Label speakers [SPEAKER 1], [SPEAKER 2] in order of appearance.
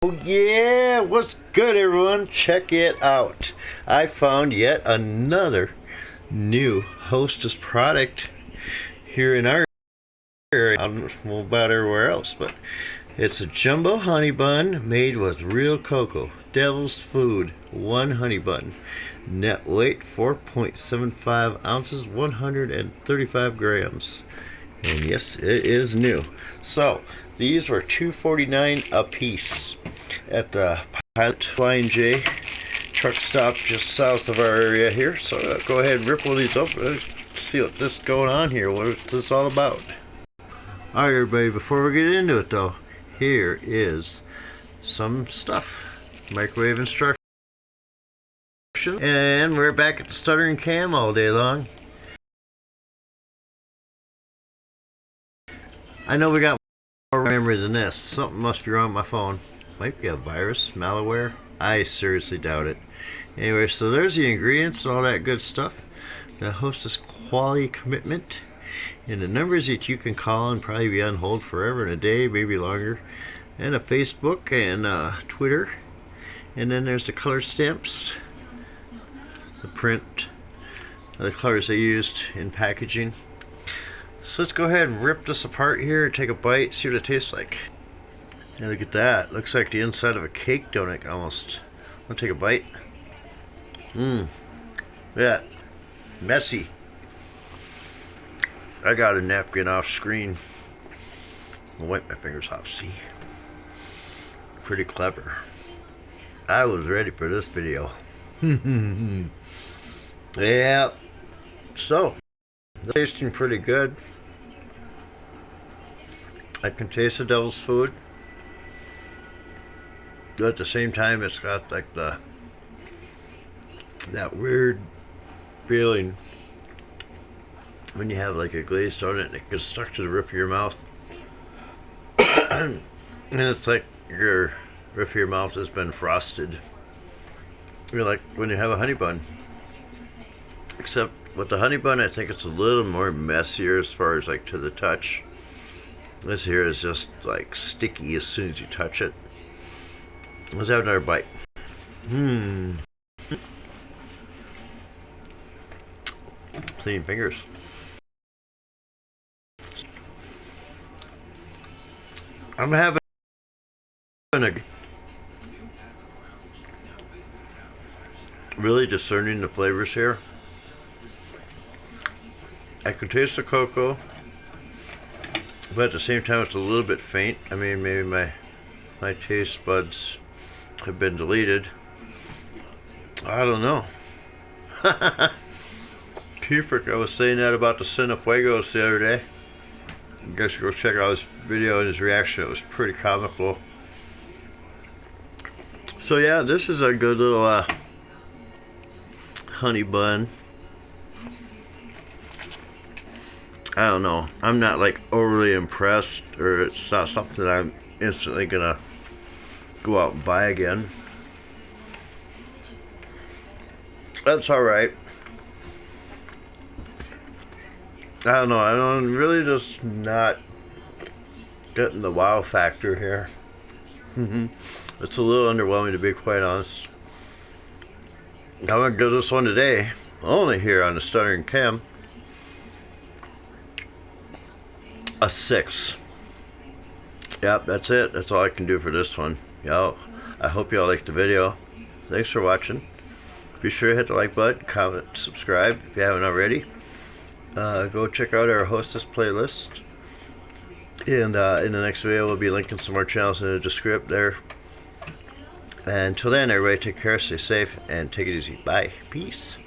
[SPEAKER 1] Oh yeah, what's good everyone? Check it out. I found yet another new Hostess product here in our area. I don't know about everywhere else, but it's a jumbo honey bun made with real cocoa. Devil's Food, one honey bun. Net weight 4.75 ounces, 135 grams. And yes, it is new. So these were $2.49 a piece at the Pilot Flying J truck stop just south of our area here. So go ahead and ripple these up. See what this is going on here. What is this all about? Alright everybody, before we get into it though, here is some stuff. Microwave instructions. And we're back at the stuttering cam all day long. I know we got more memory than this. Something must be wrong with my phone. Might be a virus, malware. I seriously doubt it. Anyway, so there's the ingredients and all that good stuff. The Hostess quality commitment. And the numbers that you can call and probably be on hold forever and a day, maybe longer. And a Facebook and Twitter. And then there's the color stamps. The print. The colors they used in packaging. So let's go ahead and rip this apart here and take a bite, see what it tastes like. And look at that. Looks like the inside of a cake donut almost. I'll take a bite. Yeah. Messy. I got a napkin off screen. I'll wipe my fingers off, see? Pretty clever. I was ready for this video. Yeah. So, tasting pretty good. I can taste the Devil's Food. But at the same time, it's got like that weird feeling when you have like a glazed donut and it gets stuck to the roof of your mouth. And it's like your roof of your mouth has been frosted. You're like when you have a honey bun. Except with the honey bun, I think it's a little more messier as far as like to the touch. This here is just like sticky as soon as you touch it. Let's have another bite. Clean fingers. I'm having a really discerning the flavors here. I can taste the cocoa, but at the same time it's a little bit faint. I mean, maybe my taste buds have been deleted. I don't know. Kefric, I was saying that about the Cinefuegos the other day. You guys should go check out his video and his reaction. It was pretty comical. So yeah, this is a good little honey bun. I don't know. I'm not like overly impressed, or it's not something that I'm instantly gonna go out and buy again. That's alright. I don't know. I'm really just not getting the wow factor here. It's a little underwhelming, to be quite honest. I'm gonna give this one today, only here on the Stuttering Cam, a 6. Yep, that's it. That's all I can do for this one. Y'all, I hope y'all liked the video. Thanks for watching. Be sure to hit the like button, comment, subscribe if you haven't already. Go check out our Hostess playlist. And in the next video, we'll be linking some more channels in the description there. And until then, everybody take care, stay safe, and take it easy. Bye. Peace.